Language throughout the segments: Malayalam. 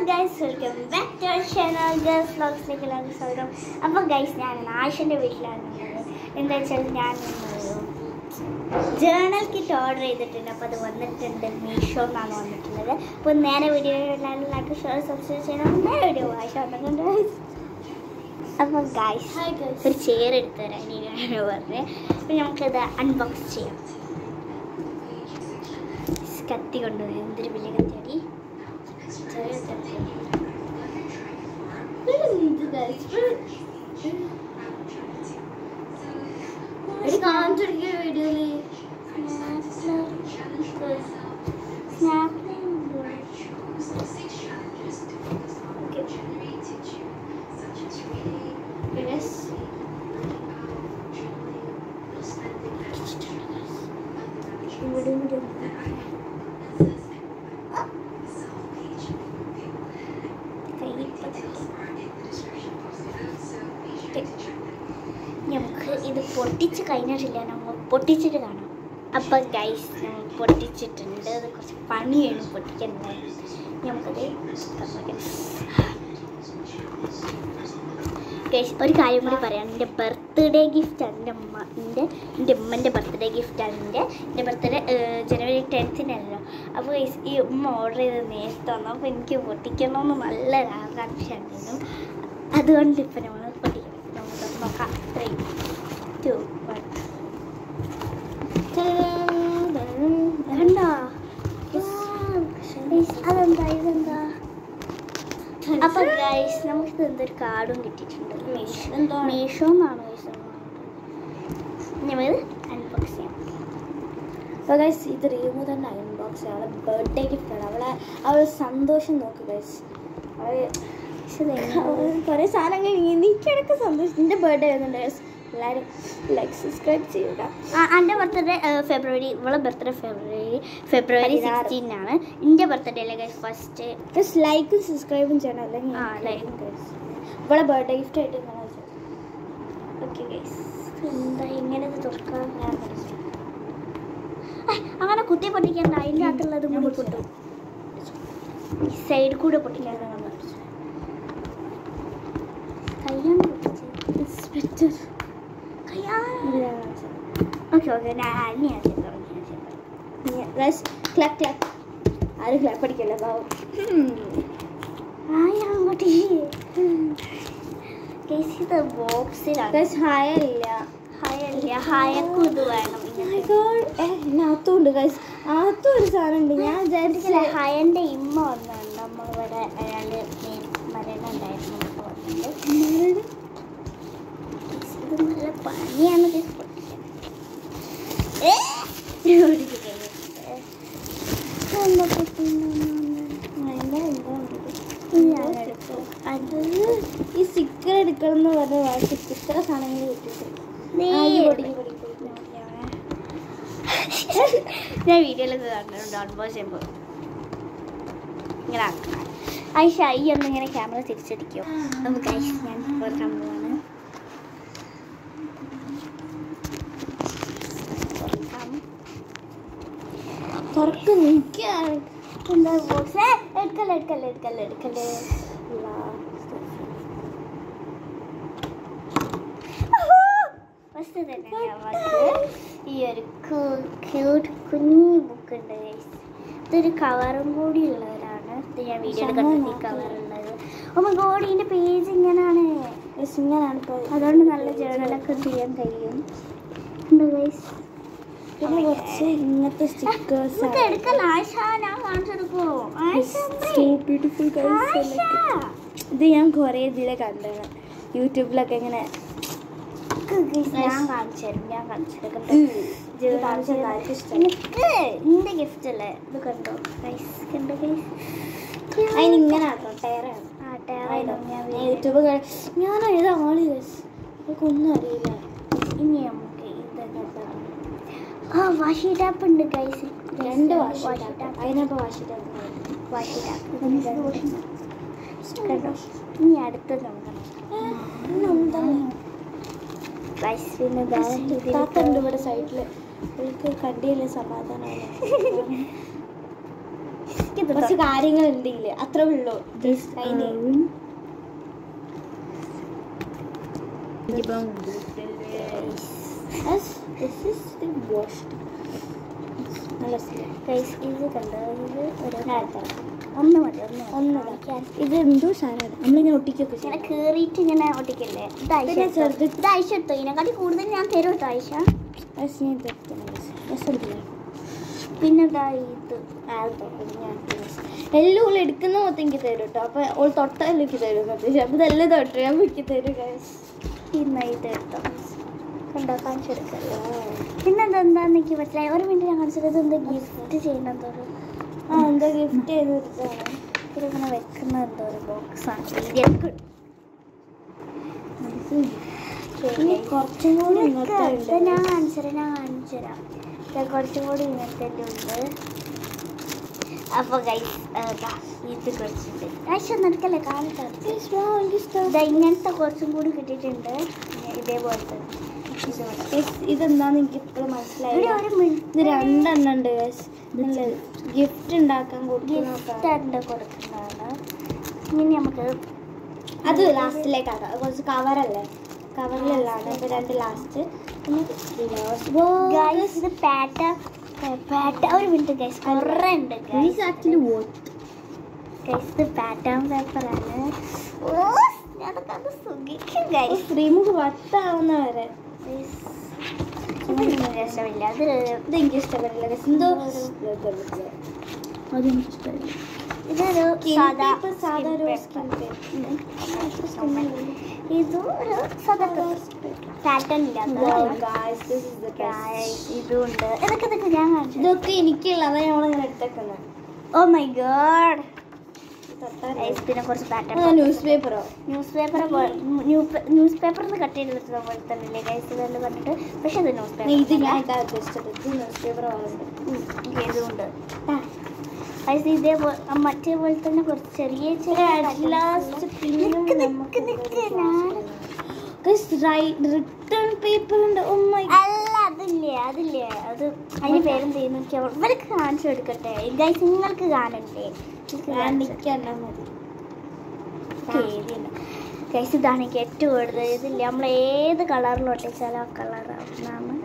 Guys, welcome back to our channel. Girls Vlogs like എല്ലാവർക്കും സ്വാഗതം. അപ്പോൾ ഗൈസ് ഞാൻ ആയിഷൻ്റെ വീട്ടിലാണ് ഉള്ളത്. എന്താ വെച്ചാൽ ഞാൻ ജേർണൽ കിറ്റ് ഓർഡർ ചെയ്തിട്ടുണ്ട്. അപ്പോൾ അത് വന്നിട്ടുണ്ട്, മീഷോ എന്നാണ് വന്നിട്ടുള്ളത്. അപ്പോൾ നേരെ വീഡിയോ എല്ലാവരും ഷെയർ സബ്സ്ക്രൈബ് ചെയ്യണം. നേരെ വീഡിയോ വായിച്ചു വന്നിട്ടുണ്ട്. അപ്പോൾ ഗൈസ് ഒരു ചെയർ എടുത്ത് തരാൻ ഇനിയാണ് പറഞ്ഞത്. അപ്പോൾ നമുക്കത് അൺബോക്സ് ചെയ്യാം. കത്തി കൊണ്ടുവരും, എന്തൊരു വലിയ കത്തിയടി. നമുക്ക് ഇത് പൊട്ടിച്ച് കഴിഞ്ഞിട്ടില്ല, നമ്മൾ പൊട്ടിച്ചിട്ട് കാണാം. അപ്പം ഗൈസ് നമ്മൾ പൊട്ടിച്ചിട്ടുണ്ട്. അത് കുറച്ച് പണിയാണ് പൊട്ടിക്കേണ്ടത്. നമുക്കത് ഗൈസ് ഒരു കാര്യം കൂടി പറയാം. എൻ്റെ ബർത്ത്ഡേ ഗിഫ്റ്റാണ് എൻ്റെ ഉമ്മൻ്റെ ബർത്ത്ഡേ ഗിഫ്റ്റാണ്. എൻ്റെ ബർത്ത്ഡേ ജനുവരി 10-നല്ലോ. അപ്പോൾ ഗൈസ് ഈ ഉമ്മ ഓർഡർ ചെയ്ത് നേരത്തെ വന്നു. അപ്പോൾ എനിക്ക് പൊട്ടിക്കണമെന്ന് നല്ലൊരു ആകാംക്ഷ ഉണ്ടായിരുന്നു. അതുകൊണ്ട് ഇപ്പം നമ്മൾ പൊട്ടിക്കണം. നമുക്ക് നോക്കാം. 3, 2, 1. കണ്ടോ? ഇതെന്താ? അപ്പൊ ഗൈസ് നമുക്ക് എന്തൊരു കാർഡും കിട്ടിയിട്ടുണ്ട്. മീഷോ എന്നാണ് ഗൈസ്. നമുക്ക് അൺബോക്സ് ചെയ്യാം. അപ്പോൾ ഗൈസ് ഇത് റീമു തന്നെ അൺബോക്സ് ചെയ്യാം. അവളെ ബർത്ത്ഡേ ഗിഫ്റ്റാണ്. അവൾ സന്തോഷം നോക്ക് ഗൈസ്. കുറേ സാധനങ്ങൾ എനിക്കിടക്ക് സന്തോഷം. എൻ്റെ ബർത്ത്ഡേ വരുന്നുണ്ട് ഗൈസ്. എല്ലാവരും ലൈക്ക് സബ്സ്ക്രൈബ് ചെയ്യുക. എൻ്റെ ബർത്ത്ഡേ ഫെബ്രുവരി, ഇവളെ ബർത്ത്ഡേ ഫെബ്രുവരി 16-നാണ്. എൻ്റെ ബർത്ത്ഡേ അല്ലേ ഗൈസ് ഫസ്റ്റ്. ജസ്റ്റ് ലൈക്കും സബ്സ്ക്രൈബും ചെയ്യണം. അല്ലെങ്കിൽ ലൈക്ക് ഗൈസ് ഇവളെ ബർത്ത്ഡേ ഗിഫ്റ്റ് ആയിട്ട് ഓക്കെ ഗൈസ്. എന്താ ഇങ്ങനെ തുറക്കാൻ? അങ്ങനെ കുത്തി പൊട്ടിക്കണ്ട. അതിൻ്റെ അകത്തുള്ളത് കൂടി പൊട്ടും. സൈഡ് കൂടെ പൊട്ടിക്കാതെ കയ്യാണ് പൊട്ടിച്ചത്. ഓക്കെ ഓക്കെ ഞാൻ ക്ലാപ്പ് ക്ലാപ്പ്. ആരും ക്ലാപ്പ് അടിക്കല്ല പാവം. ബോക്സിലാണ്. ഹായക്കും ഇത് വേണം. ഇതിനകത്തുണ്ട് ഗൈസ്. അകത്തും ഒരു സാധനം ഉണ്ട്. ഞാൻ വിചാരിച്ചില്ല. ഹയൻ്റെ ഇമ്മ വന്നുണ്ട്. നമ്മളിവിടെ അയാൾ മരണം ഉണ്ടായിരുന്നു. ഇത് നല്ല പണിയാണ്. അത് ഈ സ്റ്റിക്കർ എടുക്കണം എന്ന് പറഞ്ഞ വാശി ഇത്ര സാധനങ്ങൾ കിട്ടിയിട്ടുണ്ട്. ഞാൻ വീഡിയോയിലൊക്കെ കണ്ടിട്ടുണ്ട് അൺബോക്സ് ചെയ്യുമ്പോൾ. ഇങ്ങനെ ആക്കണം. ഐഷ ഈ ഒന്നിങ്ങനെ ക്യാമറ തിരിച്ചടിക്കും. നമുക്ക് ഐഷ ഞാൻ തുറക്കാൻ പോവാണ്. തുറക്ക് നിൽക്കുകയാണ്. എന്താ ബോക്സ്? എടുക്കല്ലേ. ഫസ്റ്റ് തന്നെ ഈ ഒരു ക്യൂട്ട് കുഞ്ഞു ബുക്ക് ഉണ്ട് ഗൈസ്. ഇതൊരു കവറും കൂടി ഉള്ളവരാണ്. ഇത് ഞാൻ വീഡിയോയിൽ കണ്ടത്. ഈ കവറുള്ളത്. ഓ മൈ ഗോഡ്, ഇതിൻ്റെ പേജ് ഇങ്ങനെയാണ്. ഇപ്പോൾ അതുകൊണ്ട് നല്ല ജേർണലൊക്കെ ചെയ്യാൻ കഴിയും. ഗൈസ് പിന്നെ കുറച്ച് ഇങ്ങനത്തെ സ്റ്റിക്കേഴ്സ് എടുക്കല്ല. ആയിഷ ഞാൻ കാണിച്ചെടുക്കുമോ? Beautiful guys. ഇത് ഞാൻ കുറേ ഇതിലെ കണ്ടാണ് യൂട്യൂബിലൊക്കെ. ഇങ്ങനെ ഞാൻ കാണിച്ചെടുക്കാം. എന്റെ ഗിഫ്റ്റ് അല്ലേ ഇത്? കണ്ടോ ഗൈസ്? അതിനിങ്ങനെ ആക്കാം. ടയറാണ്. യൂട്യൂബ് ഞാൻ ഏതാ ആള് ഗൈസ്. എനിക്കൊന്നും അറിയില്ല. ഇനി നമുക്ക് ഇതൊക്കെ വാഷി ടാപ്പ് ഉണ്ട് ഗൈസ്. 2 വാഷി ടാപ്പ്. അതിനപ്പോൾ വാഷി ടാപ്പ് കണ്ടോ? ഇനി അടുത്തത് നോക്കണം. താത്തണ്ട് ഇവിടെ സൈഡിൽ. എനിക്ക് കണ്ടിയില്ല, സമാധാനമാണ്. കുറച്ച് കാര്യങ്ങൾ ഉണ്ടെങ്കിൽ അത്രേ ഉള്ളൂ. ഇത് എന്തോ സാധനം നമ്മളിങ്ങനെ ഒട്ടിക്കൊക്കെ ഇങ്ങനെ കേറിയിട്ട് ഇങ്ങനെ ഒട്ടിക്കല്ലേ. ഇത് ആയിഷ എടുത്തോ? ഇതിനെക്കാട്ടി കൂടുതൽ ഞാൻ തരും കേട്ടോ ആയിഷ. പിന്നെന്താ ഇത് എല്ലാം ഓൾ എടുക്കുന്ന മൊത്തം എനിക്ക് തരും കേട്ടോ. അപ്പൊ ഓൾ തൊട്ടാലും എനിക്ക് തരും. അപ്പൊ ഇതെല്ലാം തൊട്ട് ഞാൻ എനിക്ക് തരും. പിന്നെ ഇത് എടുത്തോ കണ്ടോ കാണിച്ചെടുക്കല്ലോ. പിന്നെന്താ എന്താന്ന് എനിക്ക് മനസ്സിലായി. ഒരു മിനിറ്റ് ഞാൻ കാണിച്ചത് എന്താ ഗിഫ്റ്റ് ചെയ്യുന്ന എന്തോ എന്താ ഗിഫ്റ്റ് ചെയ്ത് കൊടുത്താണ്. ഇതിങ്ങനെ വെക്കുന്ന എന്തോ ഒരു ബോക്സാണ്. കുറച്ചും കൂടി ഞാൻ കാണിച്ചുതരാം. കുറച്ചും കൂടി ഇങ്ങനത്തെ ഉണ്ട്. അപ്പോൾ ഗൈസ് ഇത് കുറച്ചുണ്ട്. ആഴ്ച നടക്കല്ലേ കാണിക്കാം. ഇങ്ങനത്തെ കുറച്ചും കൂടി കിട്ടിയിട്ടുണ്ട്. ഇതേപോലത്തെ ഇതെന്താന്ന് എനിക്ക് ഇപ്പോഴും മനസ്സിലായി. ഇത് 2 എണ്ണം ഉണ്ട്. ഗിഫ്റ്റ് ഉണ്ടാക്കാൻ കൊടുക്കുന്നതാണ്. ഇനി നമുക്ക് അത് ലാസ്റ്റിലേക്കാക്കാം. കുറച്ച് കവറല്ലേ, കവറിലുള്ളതാണ്. അപ്പോൾ 2 ലാസ്റ്റ്. ഇത് പാറ്റ ഒരു മിനിറ്റ് ഗൈസ് കുറേ ഉണ്ട്. ഇത് പാറ്റേൺ പേപ്പറാണ്. ഞാനത് സുഖിക്കും ഗൈസ്. ശ്രീമുഖ് വട്ടാവുന്ന വരെ രസമില്ല. അത് എനിക്ക് ഇഷ്ടപ്പെട്ടില്ല. എന്തോ അതെനിക്ക് ഇഷ്ടമില്ല. ഇതൊരു സാധാ ഇതൊരു സാധാ പാറ്റേൺ ഇല്ലാത്ത ഇതുണ്ട്. ഇതൊക്കെ ഞാൻ കാണിച്ചു. ഇതൊക്കെ എനിക്കുള്ളതാണ് ഞങ്ങളിങ്ങനെ എടുത്തേക്കുന്നത്. Oh my god. പിന്നെ കുറച്ച് പാറ്റേൺ ന്യൂസ് പേപ്പറിൽ നിന്ന് കട്ട് ചെയ്തെടുത്തത് പോലെ തന്നെ ഗൈസ് ഇതെല്ലാം പറഞ്ഞിട്ട്. പക്ഷെ അത് ന്യൂസ് പേപ്പർ ഇത് ഞാൻ ഇഷ്ടപ്പെട്ടു. ന്യൂസ് പേപ്പർ ഇതുണ്ട്. ഇതേപോലെ മറ്റേപോലെ തന്നെ കുറച്ച് ചെറിയ റിട്ടേൺ പേപ്പർ ഉണ്ട്. അല്ല അതില്ലേ അത് അതിന് പേരും ചെയ്യുന്നു. ഇവർക്ക് കാണിച്ചു കൊടുക്കട്ടെ ഗൈസ്. നിങ്ങൾക്ക് കാണണ്ടേ? ഗൈസ് ഇതാണ് എനിക്ക് ഏറ്റവും കൂടുതൽ ഇതില്ല. നമ്മൾ ഏത് കളറിൽ ഒട്ടിച്ചാലും ആ കളറാണ്.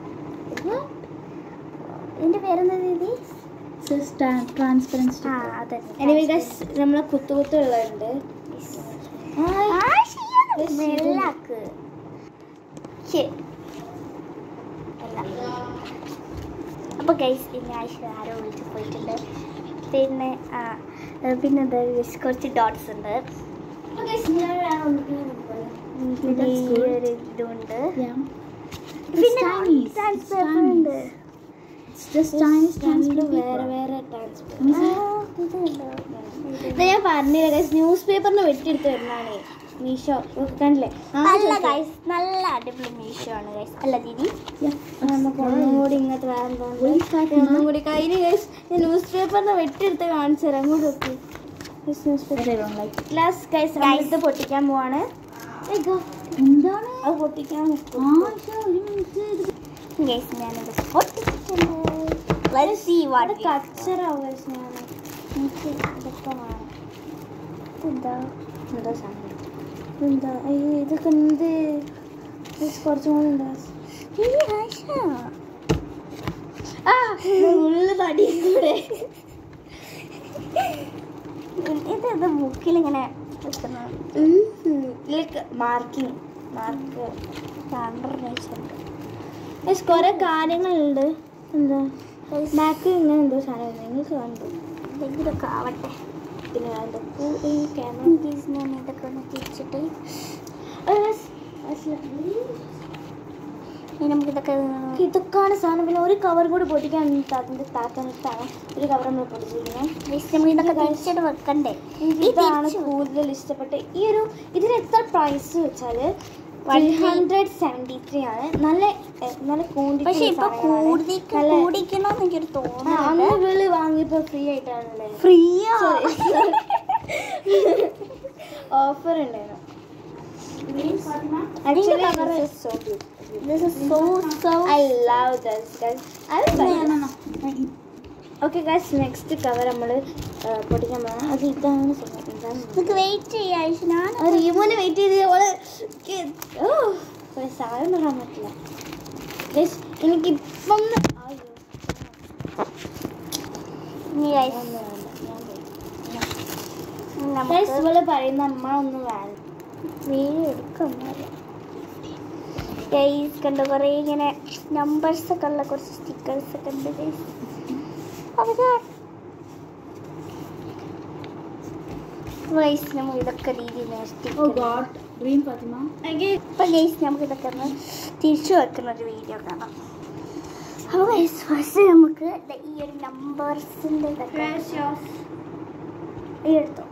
ഇതിന്റെ പേരെന്താ ദീദി? ട്രാൻസ്പെറൻസി. നമ്മളെ കുത്തുകുത്തുള്ളതുണ്ട്. അപ്പൊ ഗൈസ് ഇനി ആഴ്ച ആരോ വിളിച്ച് പോയിട്ടുണ്ട്. പിന്നെ എന്താ കുറച്ച് ഡോട്ട്സ് ഉണ്ട്. ഇതുണ്ട്. പിന്നെ വേറെ വേറെ ഞാൻ പറഞ്ഞില്ല. ന്യൂസ് പേപ്പറിന് വെട്ടിയെടുത്ത് വരുന്നതാണ് മീഷോ. കണ്ടില്ലേ? നല്ല അടിപൊളി മീഷോ ആണ് ഗൈസ്. അല്ല ദീദി നമുക്ക് ഒന്നും കൂടി ഇങ്ങനത്തെ വേറെ ഒന്നും കൂടി കയ്യിൽ ഗൈസ് ന്യൂസ് പേപ്പറിന് വെട്ടിയെടുത്ത് കാണിച്ചു തരാം. അങ്ങോട്ട് വെക്കും. ഗ്ലാസ് ഗൈസ് ഇത് പൊട്ടിക്കാൻ പോവാണ്. എന്താണ് അത് പൊട്ടിക്കാൻ? ഞാനത് കച്ചറാവും. എനിക്ക് ഇതൊക്കെ വേണം. എന്താ സാധനം? എന്താ ഇതൊക്കെ എന്ത്? കുറച്ചും കൂടി ഉണ്ട്. ഉള്ളു തടി കൂടെ. ഇതെന്താ ബുക്കിലിങ്ങനെ മാർക്ക് കുറെ കാര്യങ്ങളുണ്ട്. എന്താ ബാക്ക് ഇങ്ങനെ എന്തോ സാധനം നിങ്ങൾക്ക് കണ്ടു. എന്തെങ്കിലുമൊക്കെ ആവട്ടെ. പിന്നെ ക്യാമറ ഇതൊക്കെ ഒന്ന് തിരിച്ചിട്ട് ഇതൊക്കെയാണ് സാധനം. പിന്നെ ഒരു കവർ കൂടി പൊട്ടിക്കാൻ താത്താനിട്ടാണ് ഒരു കവർ നമ്മൾ പൊട്ടിച്ചിരിക്കുന്നത്. വെക്കണ്ടേ? ഇതാണ് കൂടുതൽ ഇഷ്ടപ്പെട്ട്. ഇതിന് എത്ര പ്രൈസ് വെച്ചാൽ 173 ആണ്. നല്ല ക്വാണ്ടിറ്റി. പക്ഷെ ഇപ്പൊ കൂടിക്കണമെന്ന് എനിക്കൊരു തോന്നുന്നു. അന്ന് വാങ്ങിയപ്പോ ഫ്രീ ആയിട്ടാണല്ലേ? ഫ്രീയോ? ഓഫർ ഉണ്ടായിരുന്നു. This is so I love this guys. Okay guys, next cover നമ്മൾ പൊട്ടിക്കാൻ പോകാം. അത് ഇതാണ് സമയം. ഇതാണ് നമുക്ക് വെയിറ്റ് ചെയ്യാം. ഞാൻ റീമോനെ വെയിറ്റ് ചെയ്ത് സാധനം പറയാൻ പറ്റില്ല. എനിക്കിപ്പം ഇവള് പറയുന്ന അമ്മ ഒന്ന് വേണം വീഡിയോ എടുക്കാം. ഗൈസ് കണ്ടു കുറേ ഇങ്ങനെ നമ്പേഴ്സ് ഒക്കെ ഉള്ള കുറച്ച് സ്റ്റിക്കേഴ്സ് ഒക്കെ ഉണ്ട് ഗൈസ്. നമുക്ക് ഇതൊക്കെ രീതിയിൽ ഇപ്പൊ ഗൈസ് നമുക്ക് ഇതൊക്കെ ഒന്ന് തിരിച്ചു വെക്കുന്ന ഒരു വീഡിയോ കാണാം. അപ്പോൾ ഗൈസ് ഫസ്റ്റ് നമുക്ക് ഈ ഒരു നമ്പേഴ്സിൻ്റെ ഇതൊക്കെ എടുത്തോ.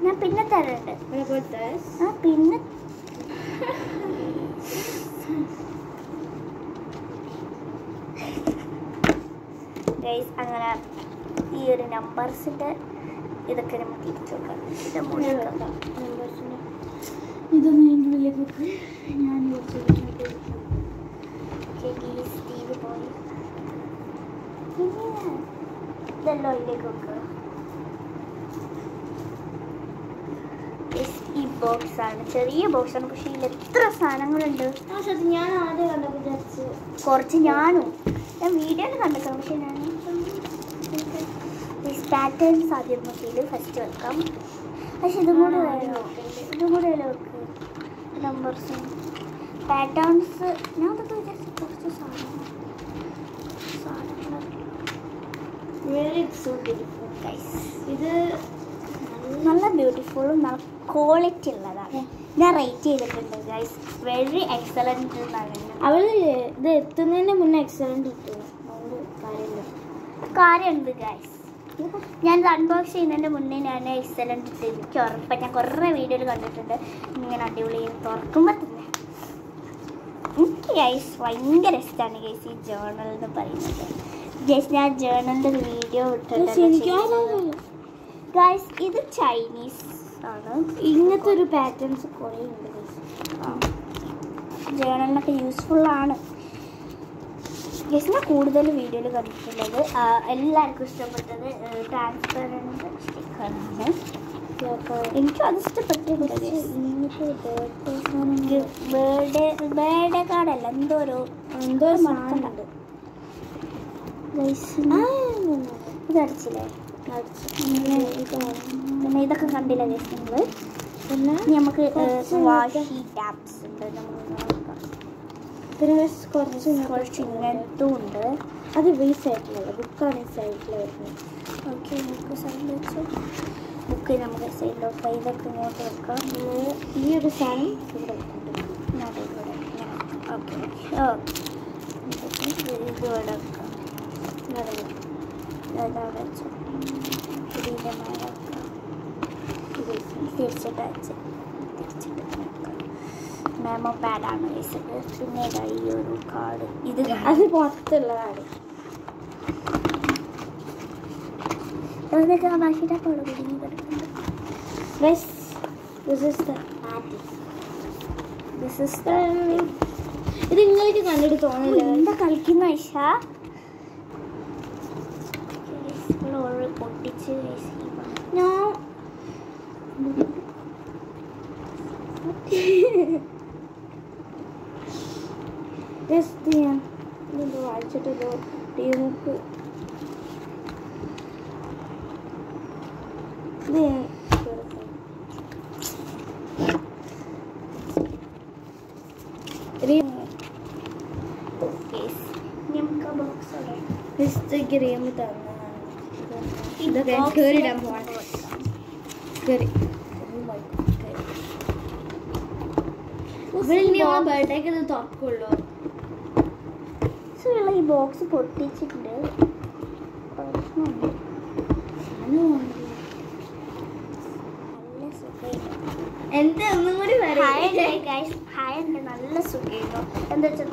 ഞാൻ പിന്നെ തരണ്ട്. പിന്നെ ഗൈസ് അങ്ങനെ ഈ ഒരു നമ്പേഴ്സിന്റെ ഇതൊക്കെ നമുക്ക് തിരിച്ചു വെക്കാം. ഇതൊന്നും എനിക്ക് വലിയ കുക്ക് ഞാൻ ഇതല്ലോ ഇതിലേക്ക് വെക്കുക. ഈ ബോക്സ് ആണ്, ചെറിയ ബോക്സ് ആണ്, പക്ഷെ ഇതിൽ എത്ര സാധനങ്ങളുണ്ട്. ഞാൻ ആദ്യം കണ്ടപ്പോൾ വിചാരിച്ചു കുറച്ച് ഞാൻ വീഡിയോയിൽ കണ്ടിട്ടുണ്ട്. പക്ഷെ ഞാൻ പാറ്റേൺസ് ആദ്യം നോക്കിയിൽ ഫസ്റ്റ് വെക്കാം. പക്ഷെ ഇതും കൂടെ വേണം, ഇതും കൂടെ വെക്കുക. നമ്പേഴ്സും പാറ്റേൺസ് ഞാൻ അതൊക്കെ വിചാരിച്ചു കുറച്ച് സാധനങ്ങൾ ഇത് നല്ല ബ്യൂട്ടിഫുള്ളും നല്ല ക്വാളിറ്റി ഉള്ളതാണ്. ഞാൻ റേറ്റ് ചെയ്തിട്ടുണ്ട് ഗൈസ്. വെരി എക്സലൻറ്റ് എന്നാണ്. അവള് ഇത് എത്തുന്നതിന് മുന്നേ എക്സലൻറ്റ് കിട്ടും. കാര്യമുണ്ട് ഗൈസ്. ഞാൻ അൺബോക്സ് ചെയ്യുന്നതിൻ്റെ മുന്നേ ഞാൻ എക്സലൻറ്റ് ഇട്ട് എനിക്ക് ഉറപ്പാണ്. ഞാൻ കുറേ വീഡിയോയിൽ കണ്ടിട്ടുണ്ട് ഇങ്ങനെ അടിപൊളി തുറക്കുമ്പോൾ തന്നെ. എനിക്ക് ഗൈസ് ഭയങ്കര ഇഷ്ടമാണ് ഗൈസ് ഈ ജേർണൽ എന്ന് പറയുന്നത്. ഗൈസ് ഞാൻ ജേർണലിൻ്റെ ഒരു വീഡിയോ ഇട്ടിട്ടുണ്ട് ഗൈസ്. ഇത് ചൈനീസ് ആണ്. ഇങ്ങനത്തെ ഒരു പാറ്റേൺസ് കുറേ ഉണ്ട് ഗൈസ്. ജേർണലിനൊക്കെ യൂസ്ഫുള്ളാണ് ഗൈസ്. ഞാൻ കൂടുതൽ വീഡിയോയിൽ കണ്ടിട്ടുള്ളത് എല്ലാവർക്കും ഇഷ്ടപ്പെട്ടത് ട്രാൻസ്പെറൻറ്റ് സ്റ്റിക്കറാണ്. എനിക്കും അത് ഇഷ്ടപ്പെട്ടിട്ടുണ്ട്. ബേർഡേ കാർഡല്ല, എന്തോ മറക്കണ്ട ഗൈസ്. ഇത് അടിച്ചില്ലേ? പിന്നെ ഇതൊക്കെ കണ്ടില്ല ഗൈസ് നിങ്ങൾ. പിന്നെ നമുക്ക് വാഷി ടാപ്സ് ഉണ്ട്. പിന്നെ കുറച്ച് ഇങ്ങനത്തും ഉണ്ട്. അത് ഈ സൈഡിലുള്ള ബുക്കാണ് ഈ സൈഡിൽ വരുന്നത്. ഓക്കെ, ബുക്ക് സൈഡിൽ വെച്ച് ബുക്ക് നമുക്ക് സൈഡിലോട്ട് ഇതൊക്കെ ഇങ്ങോട്ട് വെക്കാം. ഈ ഒരു സാധനം ഇവിടെ വെക്കുന്നുണ്ട്. ഓക്കെ, ഇതിവിടെ വെക്കാം. അതവിടെ വെച്ചു. ഇതിൻ്റെ മേലെ വെക്കാം. തിരിച്ചിട്ട് വെച്ച് മെമോ പാഡാണ് വെച്ചത്. പിന്നെ ഈ ഒരു കാർഡ്, ഇത് അത് പുറത്തുള്ളതാണ്. അതൊക്കെ ഭാഷയുടെ അപ്പോൾ കുടുങ്ങി കിടക്കുന്നുണ്ട്. ഇത് നിങ്ങൾക്ക് കണ്ടിട്ട് തോന്നില്ല എന്താ കളിക്കുന്ന ഐഷ? പൊട്ടിച്ച് ഞാൻ വായിച്ചിട്ടല്ലോ ടീമുക്ക് ക്രീം തന്നതാണ്. ബർത്ത്ഡേക്ക് ഇത് തുറക്കുള്ളൂ. ഈ ബോക്സ് പൊട്ടിച്ചിട്ടുണ്ട്. എന്താ ഒന്നും കൂടി ഹായുണ്ട്, നല്ല സുഖമായിരുന്നു. എന്താ വെച്ചാൽ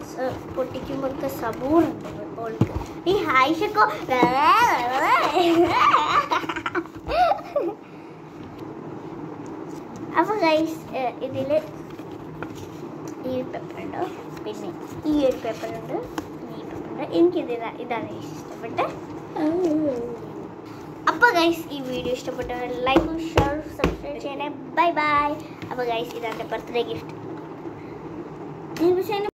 പൊട്ടിക്കുമ്പോഴൊക്കെ സബൂറുണ്ട്. ഈ ഹായിഷക്കോ അപ്പൊ ഗൈസ് ഇതില് ഈ പേപ്പർ ഉണ്ടോ? പിന്നെ ഈ ഒരു പേപ്പറുണ്ട്, ഈ പേപ്പറുണ്ട്. എനിക്കിത് ഇതാണ് ഇഷ്ടപ്പെട്ടത്. അപ്പോൾ ഗൈസ് ഈ വീഡിയോ ഇഷ്ടപ്പെട്ടവർ ലൈക്ക് ഷെയർ സബ്സ്ക്രൈബ് ചെയ്യണേ. Bye bye. അപ്പോൾ ഗൈസ് ഇതാണ് ബർത്ത്ഡേ ഗിഫ്റ്റ്.